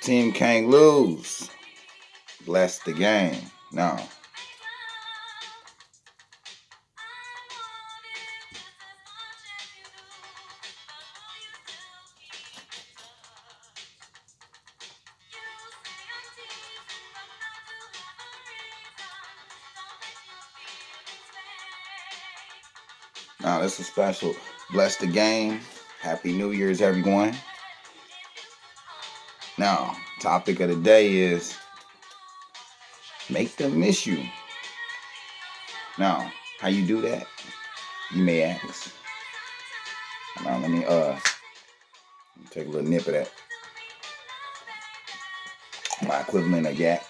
Team can't lose. Bless the game. No. Now this is special. Bless the game. Happy New Year's, everyone. Now, topic of the day is make them miss you. Now, how you do that? You may ask. Now let me take a little nip of that. My equivalent of yak.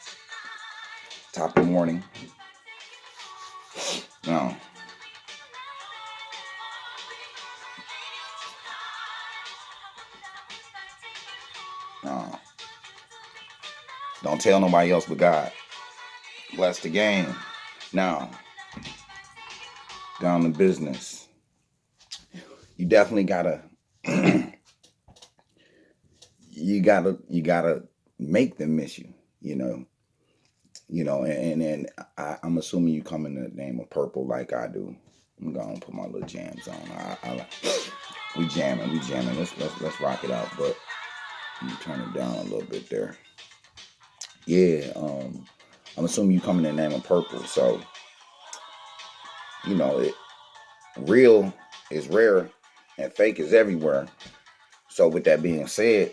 Top of the morning. Now, no. Don't tell nobody else but God. Bless the game. Now, down to business. You definitely gotta you gotta make them miss you, and I'm assuming you come in the name of purple like I do. I'm gonna put my little jams on. We jamming. Let's rock it out, but let me turn it down a little bit there. Yeah, I'm assuming you come in the name of purple, so real is rare and fake is everywhere. So with that being said,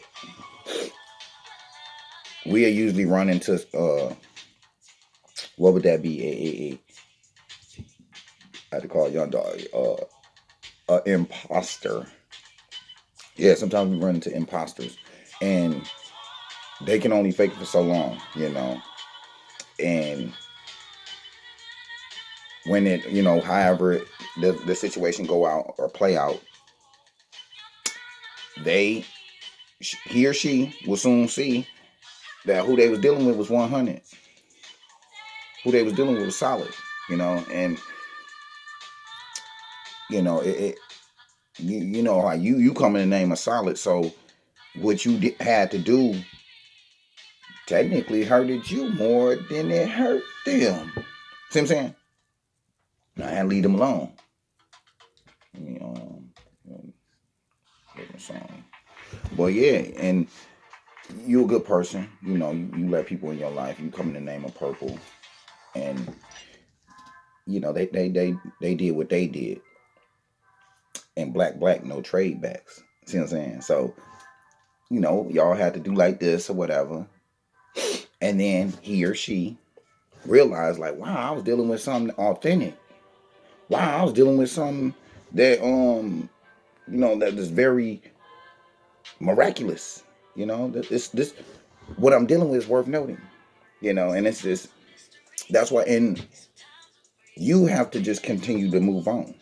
we are usually run into what would that be? I had to call a young dog imposter. Yeah, sometimes we run into imposters, and they can only fake it for so long, and when it, however the situation go out or play out, he or she will soon see that who they was dealing with was 100. Who they was dealing with was solid, and you know how you come in the name of solid. So what you had to do technically hurted you more than it hurt them. See what I'm saying? Now I had to leave them alone. Different song. Well, yeah, and you a good person. You let people in your life. You come in the name of purple, and they did what they did, and black no trade backs. See what I'm saying? So y'all had to do like this or whatever, and then he or she realized like, wow, I was dealing with something authentic. Wow, I was dealing with something that that is very miraculous. This what I'm dealing with is worth noting. And it's just that's why, and you have to just continue to move on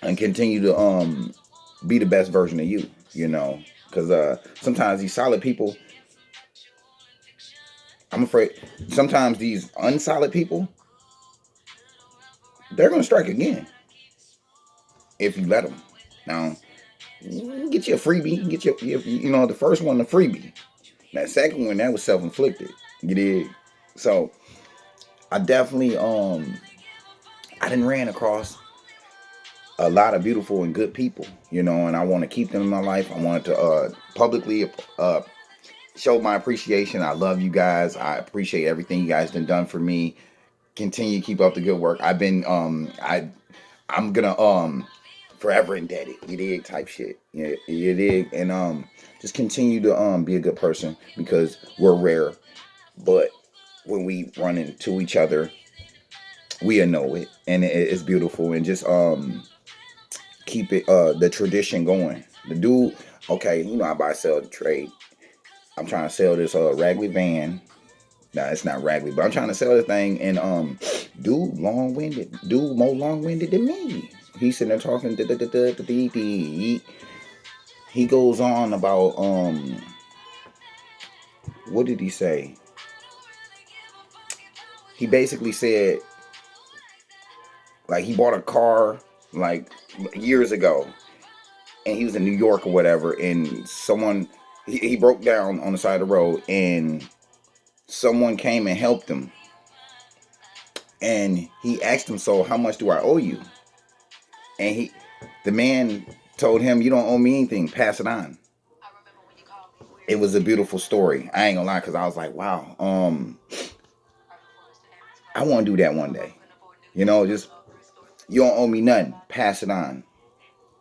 and continue to be the best version of you. Because sometimes these solid people, I'm afraid, sometimes these unsolid people, they're gonna strike again if you let them. Now, you can get you a freebie. You can get the first one, the freebie. That second one, that was self-inflicted. You did. So I definitely I didn't ran across a lot of beautiful and good people, and I want to keep them in my life. I wanted to publicly show my appreciation. I love you guys. I appreciate everything you guys done for me. Continue to keep up the good work. I've been I'm gonna forever indebted. You dig? Type shit. Yeah, you dig? And just continue to be a good person because we're rare. But when we run into each other, we know it, and it's beautiful. And just keep it the tradition going. The dude, okay, I buy sell the trade. I'm trying to sell this Ragley van. Nah, it's not Ragley, but I'm trying to sell this thing, and dude more long-winded than me. He's sitting there talking. He goes on about what did he say? He basically said like he bought a car like years ago, and he was in New York or whatever, and he broke down on the side of the road, and someone came and helped him. And he asked him, "So how much do I owe you?" And the man told him, "You don't owe me anything. Pass it on." It was a beautiful story. I ain't gonna lie, because I was like, wow, I want to do that one day. Just you don't owe me nothing. Pass it on.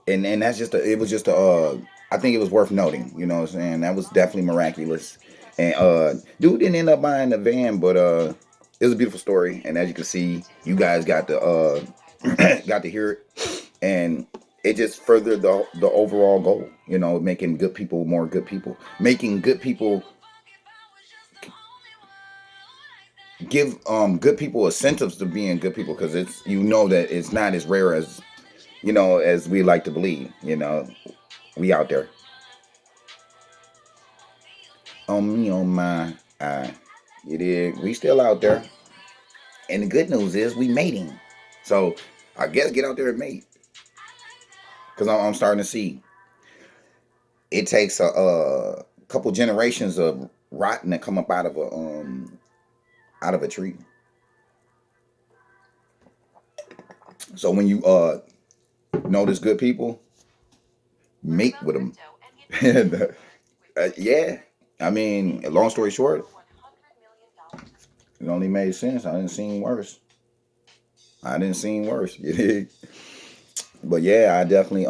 And that's it was just I think it was worth noting. You know what I'm saying? That was definitely miraculous. And dude didn't end up buying the van, but it was a beautiful story. And as you can see, you guys got to got to hear it, and it just furthered the overall goal. Making good people more good people, making good people give good people incentives to being good people, because that it's not as rare as as we like to believe. We out there. On me, on my eye. You dig? We still out there. And the good news is we mating. So I guess get out there and mate. Because I'm starting to see it takes a couple generations of rotten to come up out of a tree. So when you notice good people, mate with them. Yeah. I mean, long story short, it only made sense. I didn't see worse. I didn't see worse. But yeah, I definitely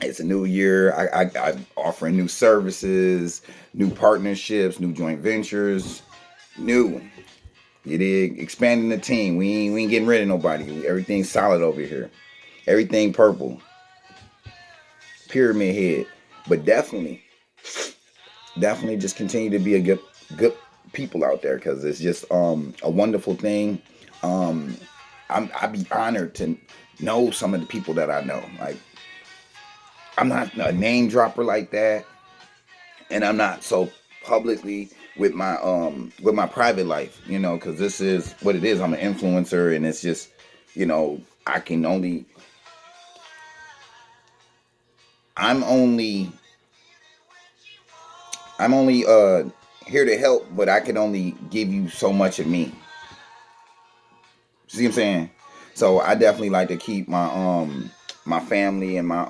it's a new year. I'm offering new services, new partnerships, new joint ventures, new. You dig? Expanding the team. We ain't getting rid of nobody. Everything's solid over here. Everything purple. Pyramid head. But definitely just continue to be a good people out there, because it's just a wonderful thing. Um I'd be honored to know some of the people that I know. Like, I'm not a name dropper like that, and I'm not so publicly with my private life, because this is what it is. I'm an influencer, and it's just, I can only I'm only I'm only here to help, but I can only give you so much of me. See what I'm saying? So I definitely like to keep my family and my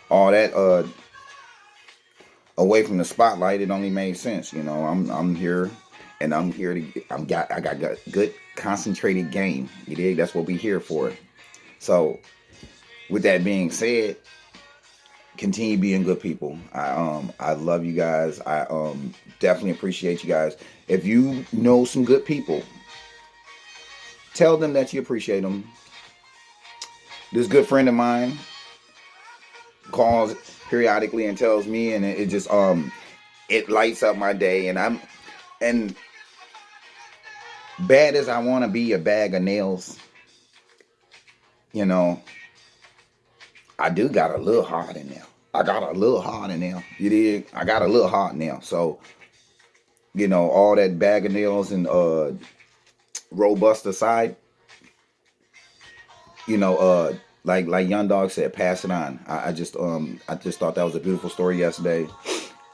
all that away from the spotlight. It only made sense. I'm here, and I'm here to I got good concentrated game. You dig? That's what we here for. So with that being said, continue being good people. I love you guys. I definitely appreciate you guys. If you know some good people, tell them that you appreciate them. This good friend of mine calls periodically and tells me, and it just it lights up my day. And bad as I want to be a bag of nails, you know, I do got a little heart in there. I got a little heart in there. You dig? I got a little heart now. So, all that bag of nails and robust aside, like Young Dog said, pass it on. I just thought that was a beautiful story yesterday.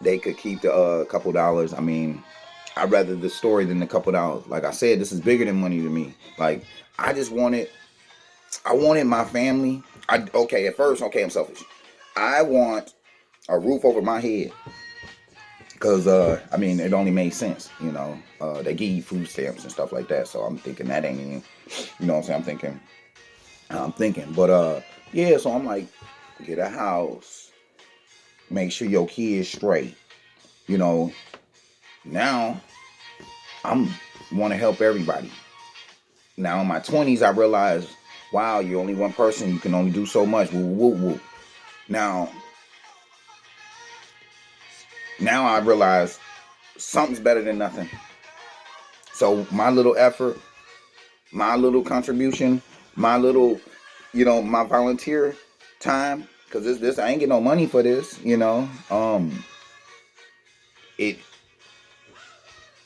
They could keep the couple dollars. I mean, I'd rather the story than the couple dollars. Like I said, this is bigger than money to me. Like, I wanted my family. At first, okay, I'm selfish. I want a roof over my head, because I mean, it only made sense. They give you food stamps and stuff like that. So I'm thinking that ain't even, what I'm saying. I'm thinking, but yeah. So I'm like, get a house, make sure your kids straight. You know, now I'm want to help everybody. Now in my 20s, I realized, wow, you're only one person. You can only do so much. Woo, woo, woo. Now, now I realize something's better than nothing. So my little effort, my little contribution, my little, my volunteer time, because this I ain't get no money for this. It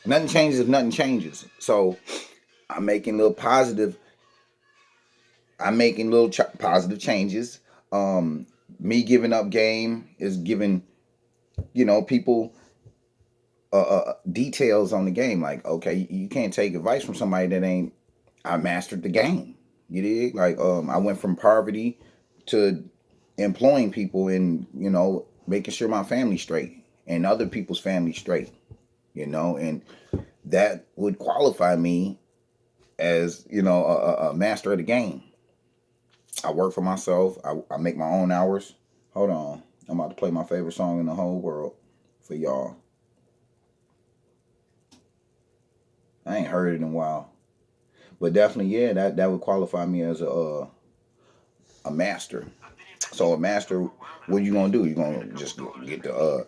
nothing changes if nothing changes. So I'm making little positive. I'm making little positive changes. Me giving up game is giving people details on the game. Like, okay, you can't take advice from somebody that ain't. I mastered the game. You dig? Like, I went from poverty to employing people and making sure my family's straight and other people's family straight. And that would qualify me as a master of the game. I work for myself. I make my own hours. Hold on, I'm about to play my favorite song in the whole world for y'all. I ain't heard it in a while, but definitely, yeah, that would qualify me as a master. So a master, what you gonna do? You gonna just get the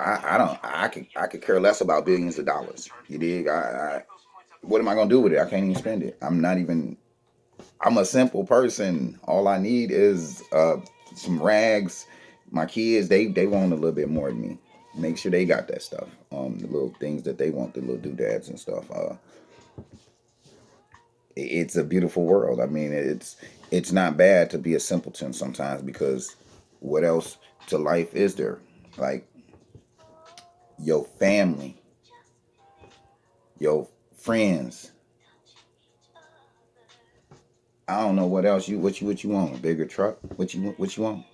I don't I could care less about billions of dollars. You dig? What am I gonna do with it? I can't even spend it. I'm a simple person. All I need is some rags. My kids, they want a little bit more than me. Make sure they got that stuff. The little things that they want, the little doodads and stuff. It's a beautiful world. I mean, it's not bad to be a simpleton sometimes, because what else to life is there? Like your family, your friends. I don't know what else what you want. A bigger truck? What you want?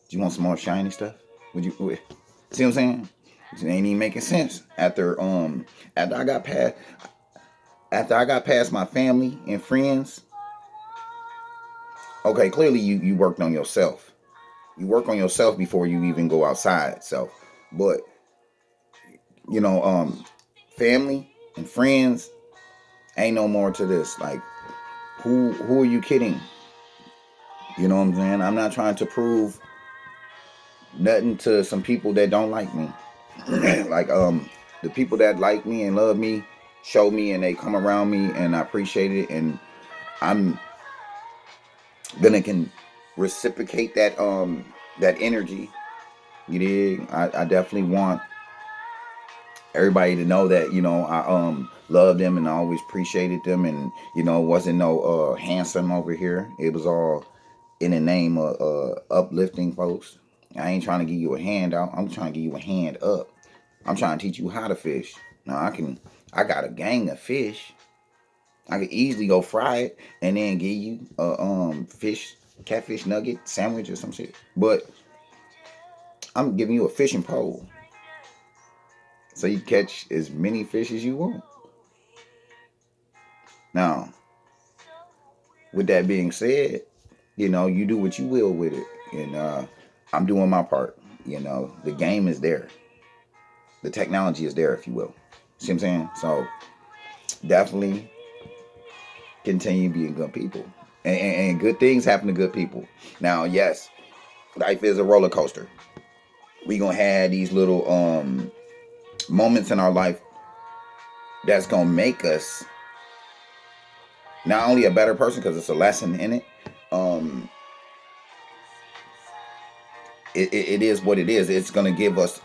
Do you want some more shiny stuff? See what I'm saying? It ain't even making sense after I got past my family and friends. Okay, clearly you worked on yourself. You work on yourself before you even go outside. So, but you know, family and friends, ain't no more to this. Like, who are you kidding? You know what I'm saying? I'm not trying to prove nothing to some people that don't like me. Like, the people that like me and love me show me, and they come around me, and I appreciate it, and I'm gonna can reciprocate that energy. You dig? I definitely want everybody to know that I loved them and I always appreciated them, and it wasn't no handsome over here. It was all in the name of uplifting folks. I ain't trying to give you a handout. I'm trying to give you a hand up. I'm trying to teach you how to fish. Now I got a gang of fish. I could easily go fry it and then give you a fish catfish nugget sandwich or some shit. But I'm giving you a fishing pole so you catch as many fish as you want. Now, with that being said, you do what you will with it, and I'm doing my part. The game is there, the technology is there, if you will. See what I'm saying? So definitely continue being good people, and good things happen to good people. Now, yes, life is a roller coaster. We gonna have these little moments in our life that's gonna make us not only a better person because it's a lesson in it. Um, it is what it is. It's gonna give us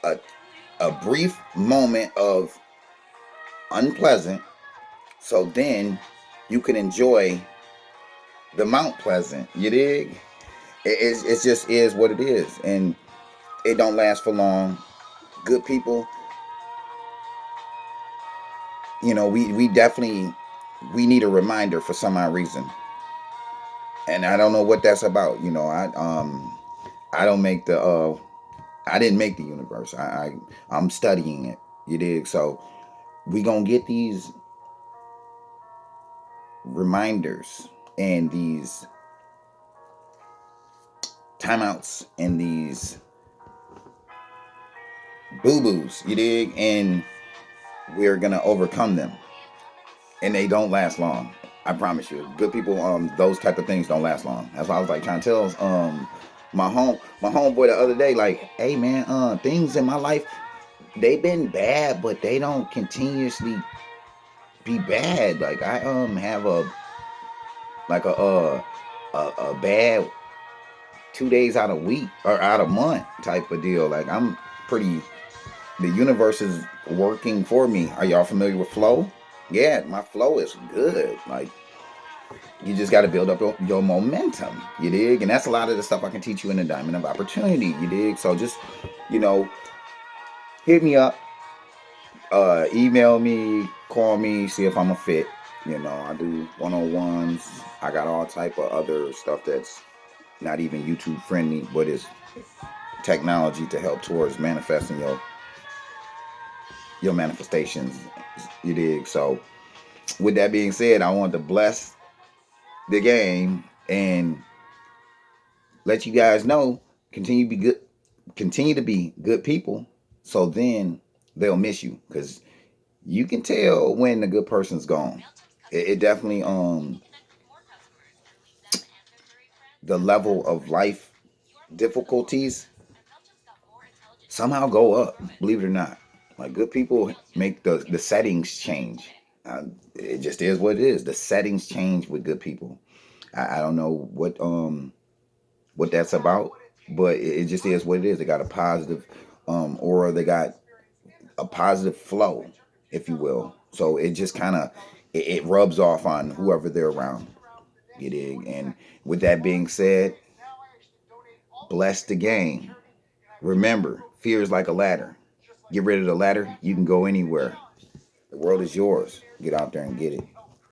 a a brief moment of unpleasant, so then you can enjoy the Mount Pleasant. You dig? It just is what it is, and it don't last for long. Good people, we definitely we need a reminder for some odd reason, and I don't know what that's about. I don't make the I didn't make the universe. I'm studying it. You dig? So we gonna get these reminders and these timeouts and these boo boos. You dig? And we're gonna overcome them, and they don't last long. I promise you. Good people, those type of things don't last long. That's why I was like trying to tell my homeboy the other day, like, hey man, things in my life, they've been bad, but they don't continuously be bad. Like I have a bad 2 days out of week or out of month type of deal. Like I'm pretty. The universe is working for me. Are y'all familiar with flow? Yeah, my flow is good. Like You just got to build up your momentum. You dig? And that's a lot of the stuff I can teach you in the Diamond of Opportunity. You dig? So just, you know, hit me up, email me, call me, see if I'm a fit. You know, I do one-on-ones. I got all type of other stuff that's not even YouTube friendly, but it's technology to help towards manifesting your manifestations. You dig? So with that being said, I want to bless the game and let you guys know, continue to be good people, so then they'll miss you, because you can tell when the good person's gone. It definitely the level of life difficulties somehow go up, believe it or not. Like, good people make the settings change. It just is what it is. The settings change with good people. I don't know what that's about, but it just is what it is. They got a positive aura. They got a positive flow, if you will. So it just kind of it rubs off on whoever they're around. You dig? And with that being said, bless the game. Remember, fear is like a ladder. Get rid of the ladder, you can go anywhere. The world is yours. Get out there and get it.